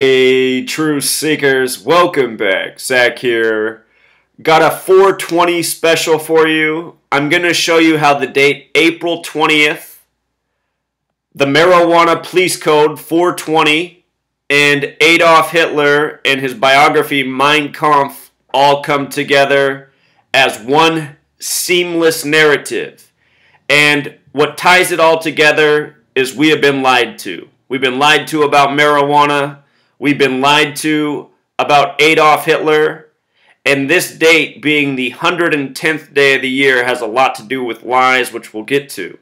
Hey, Truth Seekers, welcome back. Zach here. Got a 420 special for you. I'm going to show you how the date April 20th, the Marijuana Police Code 420, and Adolf Hitler and his biography Mein Kampf all come together as one seamless narrative. And what ties it all together is we have been lied to. We've been lied to about marijuana. We've been lied to about Adolf Hitler, and this date being the 110th day of the year has a lot to do with lies, which we'll get to.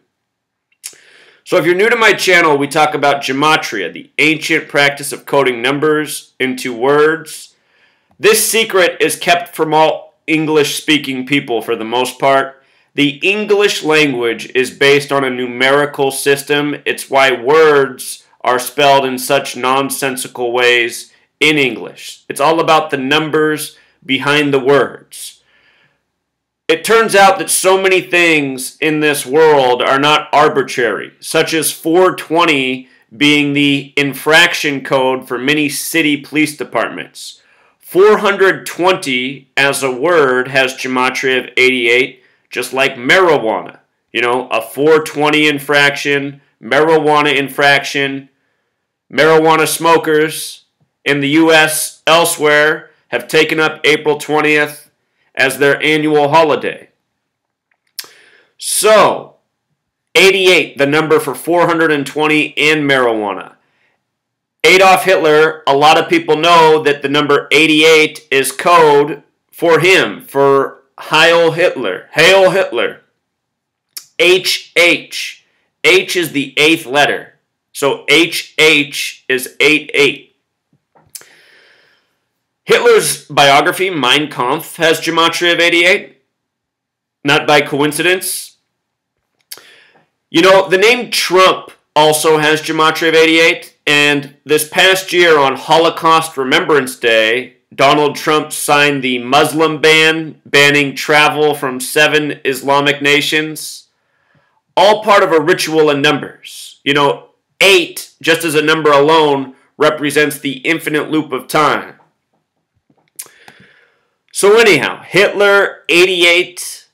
So if you're new to my channel, we talk about Gematria, the ancient practice of coding numbers into words. This secret is kept from all English-speaking people for the most part. The English language is based on a numerical system. It's why words are spelled in such nonsensical ways in English. It's all about the numbers behind the words. It turns out that so many things in this world are not arbitrary, such as 420 being the infraction code for many city police departments. 420 as a word has gematria of 88, just like marijuana. You know, a 420 infraction, marijuana infraction. Marijuana smokers in the U.S. elsewhere have taken up April 20th as their annual holiday. So, 88, the number for 420 and marijuana. Adolf Hitler, a lot of people know that the number 88 is code for him, for Heil Hitler. Hail Hitler. HH. H is the 8th letter. So HH is 88. Hitler's biography, Mein Kampf, has gematria of 88. Not by coincidence. You know, the name Trump also has gematria of 88. And this past year on Holocaust Remembrance Day, Donald Trump signed the Muslim ban, banning travel from 7 Islamic nations. All part of a ritual in numbers. You know, 8, just as a number alone, represents the infinite loop of time. So anyhow, Hitler, 88,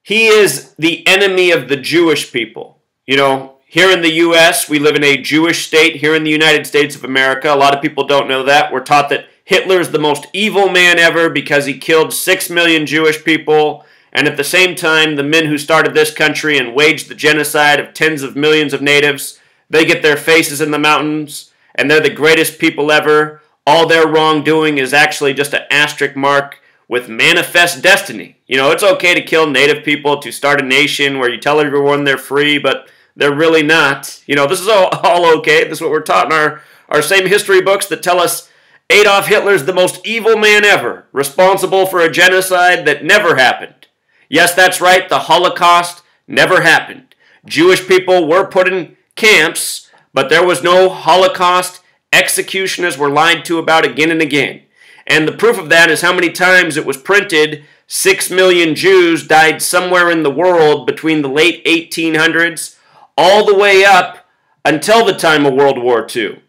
he is the enemy of the Jewish people. You know, here in the U.S., we live in a Jewish state. Here in the United States of America, a lot of people don't know that. We're taught that Hitler is the most evil man ever because he killed 6 million Jewish people. And at the same time, the men who started this country and waged the genocide of tens of millions of natives, they get their faces in the mountains, and they're the greatest people ever. All their wrongdoing is actually just an asterisk mark with manifest destiny. You know, it's okay to kill native people, to start a nation where you tell everyone they're free, but they're really not. You know, this is all okay. This is what we're taught in our same history books that tell us Adolf Hitler's the most evil man ever, responsible for a genocide that never happened. Yes, that's right, the Holocaust never happened. Jewish people were put in camps, but there was no Holocaust. Executioners were lied to about again and again. And the proof of that is how many times it was printed 6 million Jews died somewhere in the world between the late 1800s all the way up until the time of World War II.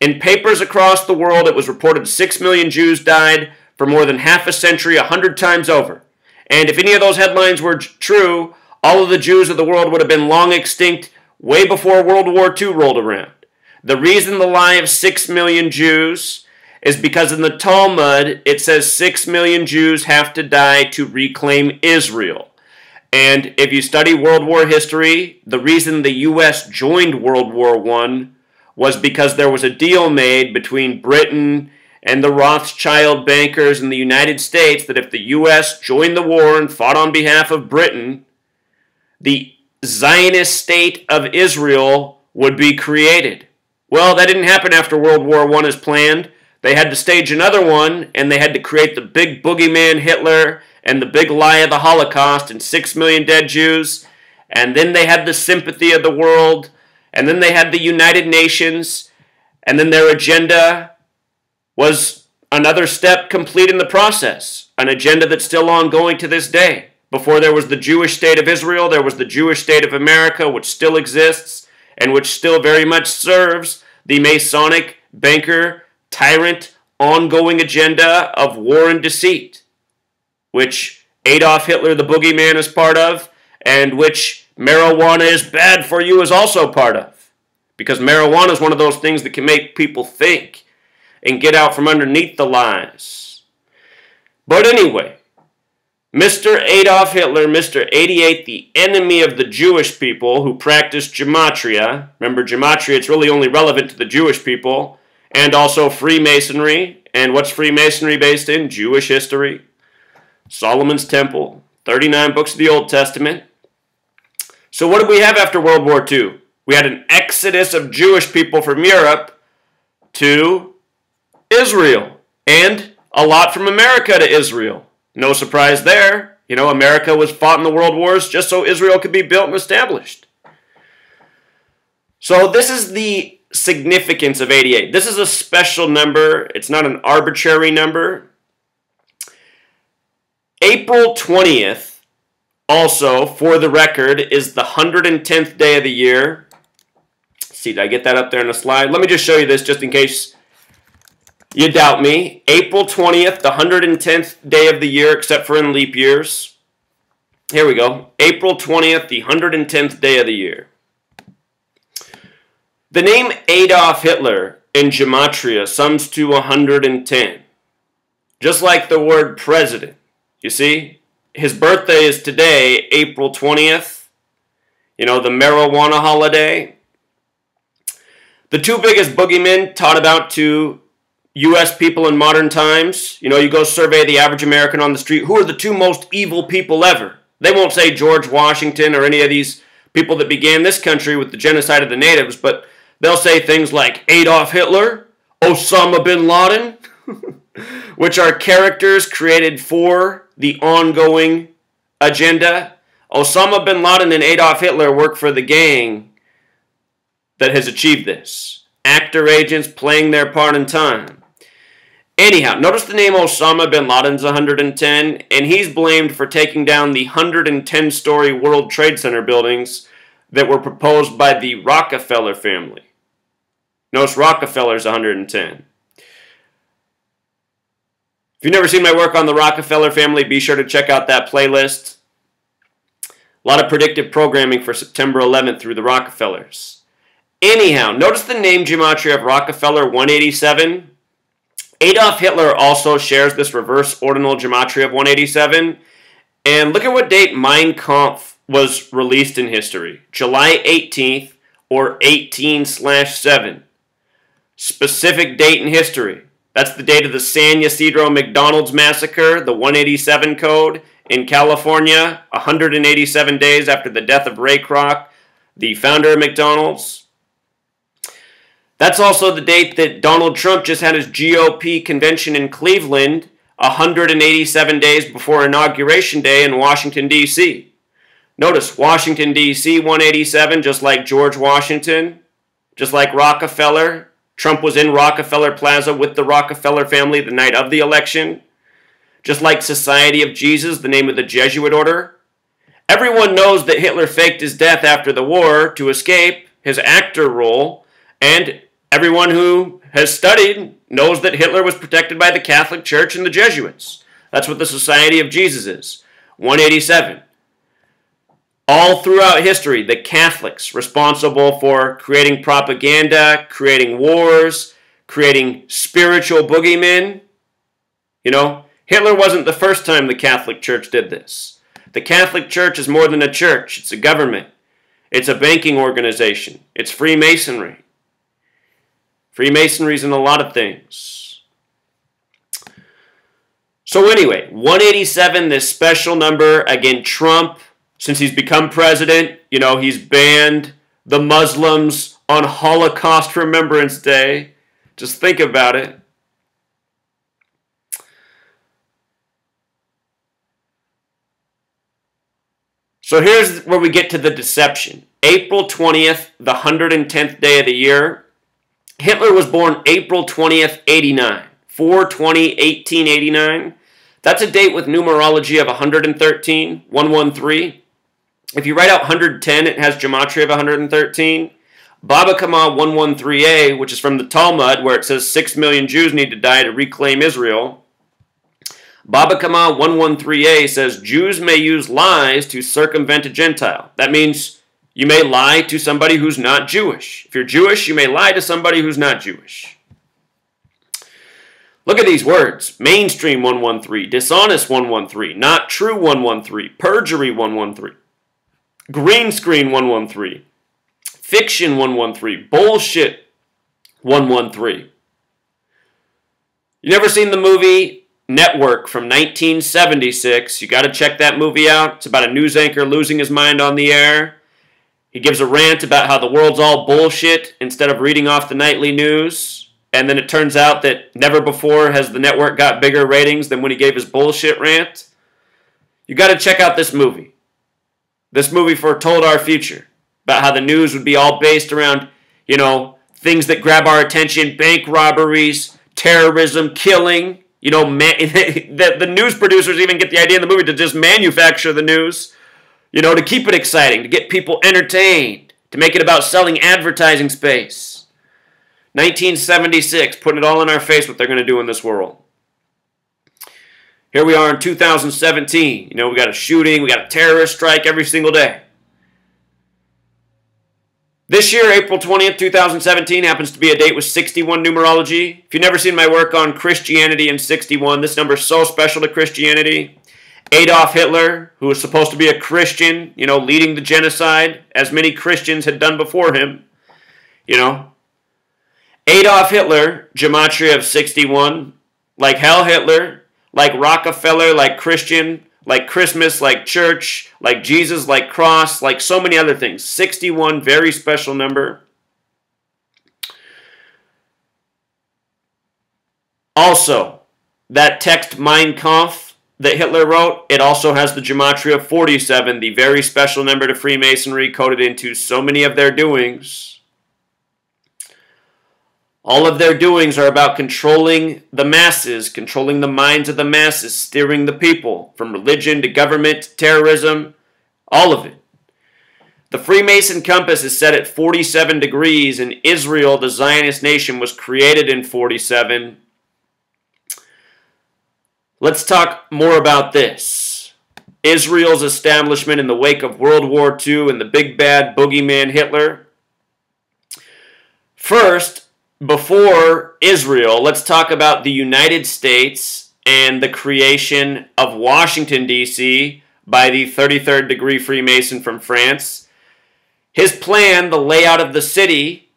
In papers across the world, it was reported 6 million Jews died for more than half a century, 100 times over. And if any of those headlines were true, all of the Jews of the world would have been long extinct way before World War II rolled around. The reason the lie of 6 million Jews is because in the Talmud, it says 6 million Jews have to die to reclaim Israel. And if you study World War history, the reason the U.S. joined World War I was because there was a deal made between Britain and the Rothschild bankers in the United States that if the U.S. joined the war and fought on behalf of Britain, the Zionist state of Israel would be created. Well, that didn't happen after World War I as planned. They had to stage another one, and they had to create the big boogeyman Hitler and the big lie of the Holocaust and 6 million dead Jews. And then they had the sympathy of the world, and then they had the United Nations, and then their agenda was another step complete in the process, an agenda that's still ongoing to this day. Before there was the Jewish state of Israel, there was the Jewish state of America, which still exists and which still very much serves the Masonic banker, tyrant, ongoing agenda of war and deceit, which Adolf Hitler, the boogeyman, is part of, and which marijuana is bad for you is also part of. Because marijuana is one of those things that can make people think and get out from underneath the lies. But anyway, Mr. Adolf Hitler, Mr. 88, the enemy of the Jewish people who practiced Gematria. Remember, Gematria, it's really only relevant to the Jewish people. And also Freemasonry. And what's Freemasonry based in? Jewish history. Solomon's Temple. 39 books of the Old Testament. So what did we have after World War II? We had an exodus of Jewish people from Europe to Israel. And a lot from America to Israel. No surprise there. You know, America was fought in the world wars just so Israel could be built and established. So this is the significance of 88. This is a special number. It's not an arbitrary number. April 20th, also, for the record, is the 110th day of the year. Let's see, did I get that up there in a slide? Let me just show you this just in case you doubt me. April 20th, the 110th day of the year, except for in leap years. Here we go. April 20th, the 110th day of the year. The name Adolf Hitler in Gematria sums to 110. Just like the word president. You see? His birthday is today, April 20th. You know, the marijuana holiday. The two biggest boogeymen taught about to U.S. people in modern times. You know, you go survey the average American on the street. Who are the two most evil people ever? They won't say George Washington or any of these people that began this country with the genocide of the natives, but they'll say things like Adolf Hitler, Osama bin Laden, which are characters created for the ongoing agenda. Osama bin Laden and Adolf Hitler work for the gang that has achieved this. Actor agents playing their part in time. Anyhow, notice the name Osama bin Laden's 110, and he's blamed for taking down the 110-story World Trade Center buildings that were proposed by the Rockefeller family. Notice Rockefeller's 110. If you've never seen my work on the Rockefeller family, be sure to check out that playlist. A lot of predictive programming for September 11th through the Rockefellers. Anyhow, notice the name Gematria of Rockefeller 187. Adolf Hitler also shares this reverse ordinal Gematria of 187. And look at what date Mein Kampf was released in history. July 18th or 18/7. Specific date in history. That's the date of the San Ysidro McDonald's massacre, the 187 code in California, 187 days after the death of Ray Kroc, the founder of McDonald's. That's also the date that Donald Trump just had his GOP convention in Cleveland, 187 days before Inauguration Day in Washington, D.C. Notice, Washington, D.C., 187, just like George Washington, just like Rockefeller. Trump was in Rockefeller Plaza with the Rockefeller family the night of the election. Just like Society of Jesus, the name of the Jesuit order. Everyone knows that Hitler faked his death after the war to escape his actor role, and everyone who has studied knows that Hitler was protected by the Catholic Church and the Jesuits. That's what the Society of Jesus is. 187. All throughout history, the Catholics responsible for creating propaganda, creating wars, creating spiritual boogeymen. You know, Hitler wasn't the first time the Catholic Church did this. The Catholic Church is more than a church. It's a government. It's a banking organization. It's Freemasonry. Freemasonry's in a lot of things. So anyway, 187, this special number. Again, Trump, since he's become president, you know, he's banned the Muslims on Holocaust Remembrance Day. Just think about it. So here's where we get to the deception. April 20th, the 110th day of the year. Hitler was born April 20th, 89. 4/20/1889. That's a date with numerology of 113, 113. If you write out 110, it has Gematria of 113. Baba Kama 113a, which is from the Talmud, where it says 6 million Jews need to die to reclaim Israel. Baba Kama 113a says Jews may use lies to circumvent a Gentile. That means you may lie to somebody who's not Jewish. If you're Jewish, you may lie to somebody who's not Jewish. Look at these words. Mainstream 113, dishonest 113, not true 113, perjury 113, green screen 113, fiction 113, bullshit 113. You never seen the movie Network from 1976? You got to check that movie out. It's about a news anchor losing his mind on the air. He gives a rant about how the world's all bullshit instead of reading off the nightly news. And then it turns out that never before has the network got bigger ratings than when he gave his bullshit rant. You got to check out this movie. This movie foretold our future about how the news would be all based around, things that grab our attention, bank robberies, terrorism, killing. The news producers even get the idea in the movie to just manufacture the news, to keep it exciting, to get people entertained, to make it about selling advertising space. 1976, putting it all in our face what they're going to do in this world. Here we are in 2017. We got a shooting, we got a terrorist strike every single day. This year, April 20th, 2017, happens to be a date with 61 numerology. If you've never seen my work on Christianity and 61, this number is so special to Christianity. Adolf Hitler, who was supposed to be a Christian, leading the genocide, as many Christians had done before him, Adolf Hitler, Gematria of 61, like Hell Hitler, like Rockefeller, like Christian, like Christmas, like church, like Jesus, like cross, like so many other things. 61, very special number. Also, that text Mein Kampf that Hitler wrote, it also has the Gematria of 47, the very special number to Freemasonry, coded into so many of their doings. All of their doings are about controlling the masses, controlling the minds of the masses, steering the people, from religion to government to terrorism, all of it. The Freemason Compass is set at 47 degrees, and Israel, the Zionist nation, was created in 47. Let's talk more about this. Israel's establishment in the wake of World War II and the big bad boogeyman Hitler. First, before Israel, let's talk about the United States and the creation of Washington, D.C. by the 33rd degree Freemason from France. His plan, the layout of the city,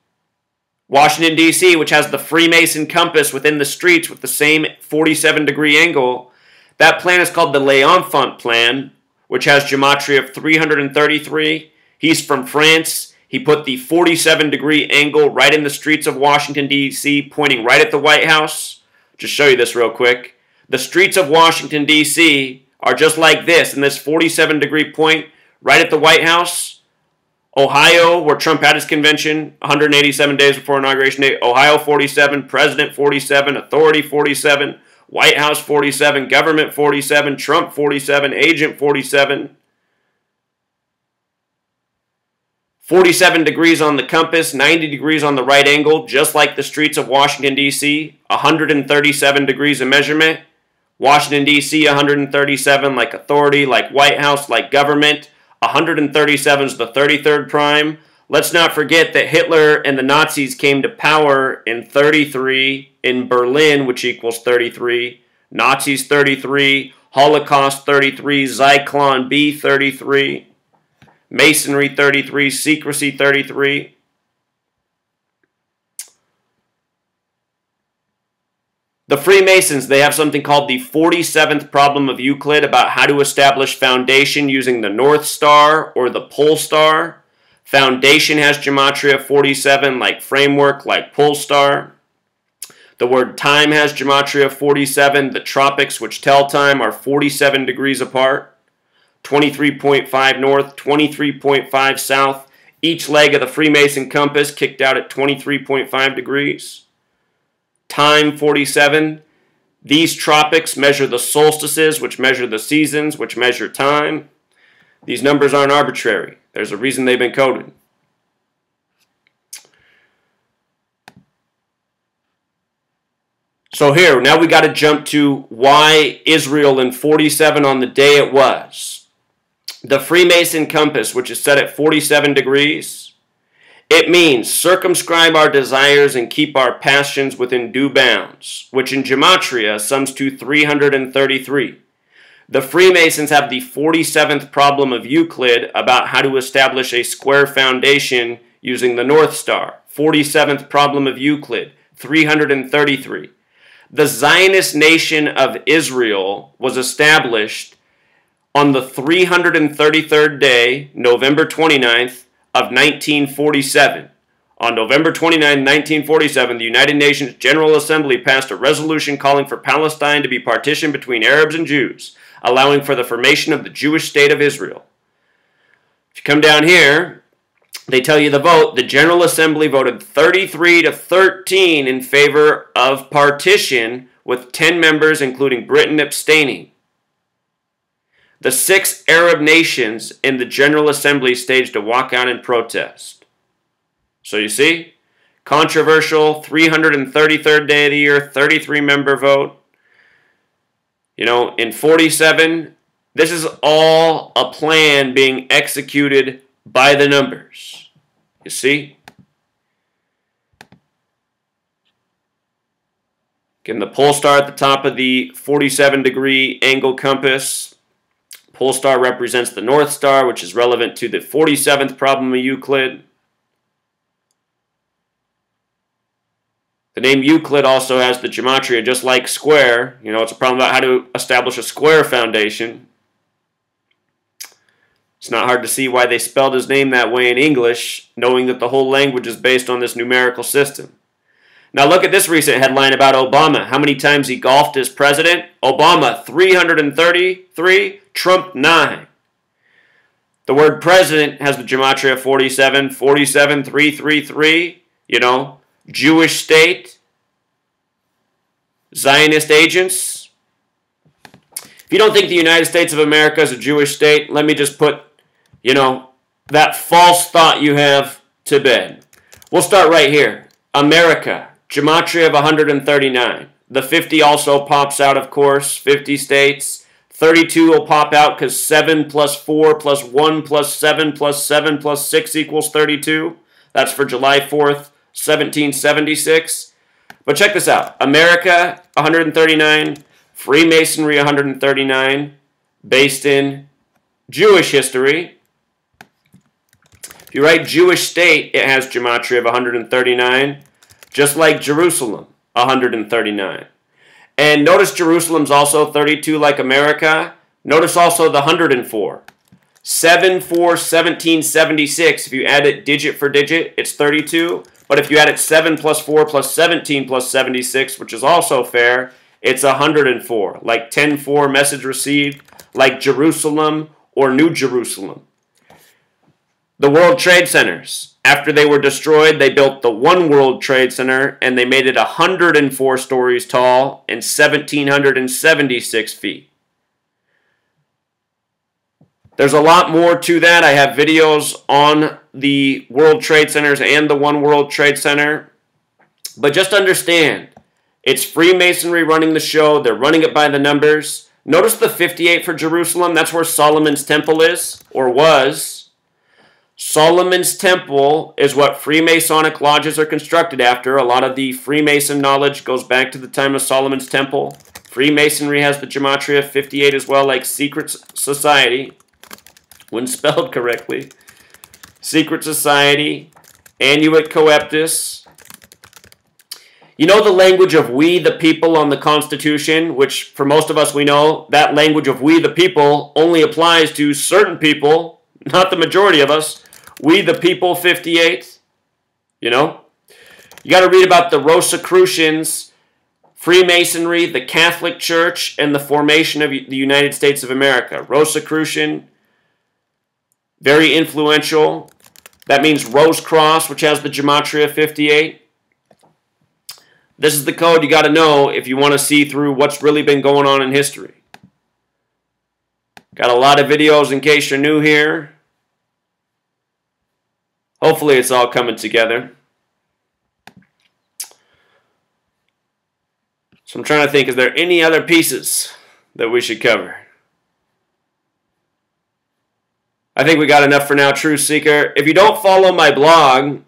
Washington, D.C., which has the Freemason compass within the streets with the same 47 degree angle, that plan is called the L'Enfant plan, which has Gematria of 333. He's from France. He put the 47 degree angle right in the streets of Washington, D.C., pointing right at the White House. Just show you this real quick. The streets of Washington, D.C. are just like this, in this 47 degree point right at the White House. Ohio, where Trump had his convention 187 days before Inauguration Day. Ohio 47, President 47, Authority 47, White House 47, Government 47, Trump 47, Agent 47. 47 degrees on the compass, 90 degrees on the right angle, just like the streets of Washington, D.C. 137 degrees of measurement. Washington, D.C., 137 like authority, like White House, like government. 137 is the 33rd prime. Let's not forget that Hitler and the Nazis came to power in 33 in Berlin, which equals 33. Nazis 33, Holocaust 33, Zyklon B 33. Masonry 33, Secrecy 33. The Freemasons, they have something called the 47th problem of Euclid about how to establish foundation using the North Star or the Polestar. Foundation has Gematria 47, like framework, like Polestar. The word time has Gematria 47. The tropics, which tell time, are 47 degrees apart. 23.5 north, 23.5 south. Each leg of the Freemason compass kicked out at 23.5 degrees. Time 47. These tropics measure the solstices, which measure the seasons, which measure time. These numbers aren't arbitrary. There's a reason they've been coded. So here, now we got to jump to why Israel in 47 on the day it was. The Freemason Compass, which is set at 47 degrees, it means circumscribe our desires and keep our passions within due bounds, which in Gematria sums to 333. The Freemasons have the 47th problem of Euclid about how to establish a square foundation using the North Star. 47th problem of Euclid, 333. The Zionist nation of Israel was established on the 333rd day, November 29th of 1947. On November 29, 1947, the United Nations General Assembly passed a resolution calling for Palestine to be partitioned between Arabs and Jews, allowing for the formation of the Jewish state of Israel. If you come down here, they tell you the vote. The General Assembly voted 33 to 13 in favor of partition, with 10 members, including Britain, abstaining. The 6 Arab nations in the General Assembly staged a walkout in protest. So you see, controversial, 333rd day of the year, 33-member vote. You know, in 47, this is all a plan being executed by the numbers. You see? Again, the Polestar at the top of the 47-degree angle compass. Polestar represents the North Star, which is relevant to the 47th problem of Euclid. The name Euclid also has the gematria, just like square. You know, it's a problem about how to establish a square foundation. It's not hard to see why they spelled his name that way in English, knowing that the whole language is based on this numerical system. Now look at this recent headline about Obama. How many times he golfed as president? Obama, 333, Trump, 9. The word president has the gematria 47, 47, 333, you know. Jewish state, Zionist agents. If you don't think the United States of America is a Jewish state, let me just put, you know, that false thought you have to bed. We'll start right here. America, gematria of 139. The 50 also pops out, of course, 50 states. 32 will pop out because 7 plus 4 plus 1 plus 7 plus 7 plus 6 equals 32. That's for July 4th. 1776. But check this out. America, 139. Freemasonry, 139. Based in Jewish history. If you write Jewish state, it has gematria of 139. Just like Jerusalem, 139. And notice Jerusalem's also 32 like America. Notice also the 104. 7, 4, 1776. If you add it digit for digit, it's 32. But if you add it 7 plus 4 plus 17 plus 76, which is also fair, it's 104. Like 10-4 message received, like Jerusalem or New Jerusalem. The World Trade Centers. After they were destroyed, they built the One World Trade Center, and they made it 104 stories tall and 1,776 feet. There's a lot more to that. I have videos on the World Trade Centers and the One World Trade Center. But just understand, it's Freemasonry running the show. They're running it by the numbers. Notice the 58 for Jerusalem. That's where Solomon's Temple is, or was. Solomon's Temple is what Freemasonic lodges are constructed after. A lot of the Freemason knowledge goes back to the time of Solomon's Temple. Freemasonry has the gematria 58 as well, like Secret Society. When spelled correctly. Secret Society, Annuit Coeptus. You know the language of we the people on the Constitution, which for most of us we know, that language of we the people only applies to certain people, not the majority of us. We the people 58, you know. You got to read about the Rosicrucians, Freemasonry, the Catholic Church, and the formation of the United States of America. Rosicrucian, very influential. That means Rose Cross, which has the gematria 58. This is the code you got to know if you want to see through what's really been going on in history. Got a lot of videos in case you're new here. Hopefully it's all coming together. So I'm trying to think, is there any other pieces that we should cover? I think we got enough for now, Truth Seeker. If you don't follow my blog,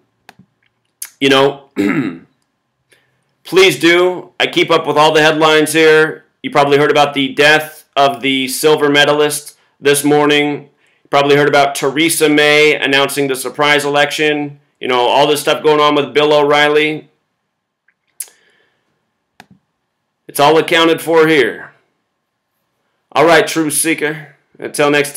you know, please do. I keep up with all the headlines here. You probably heard about the death of the silver medalist this morning. You probably heard about Theresa May announcing the surprise election. You know, all this stuff going on with Bill O'Reilly. It's all accounted for here. All right, Truth Seeker. Until next time.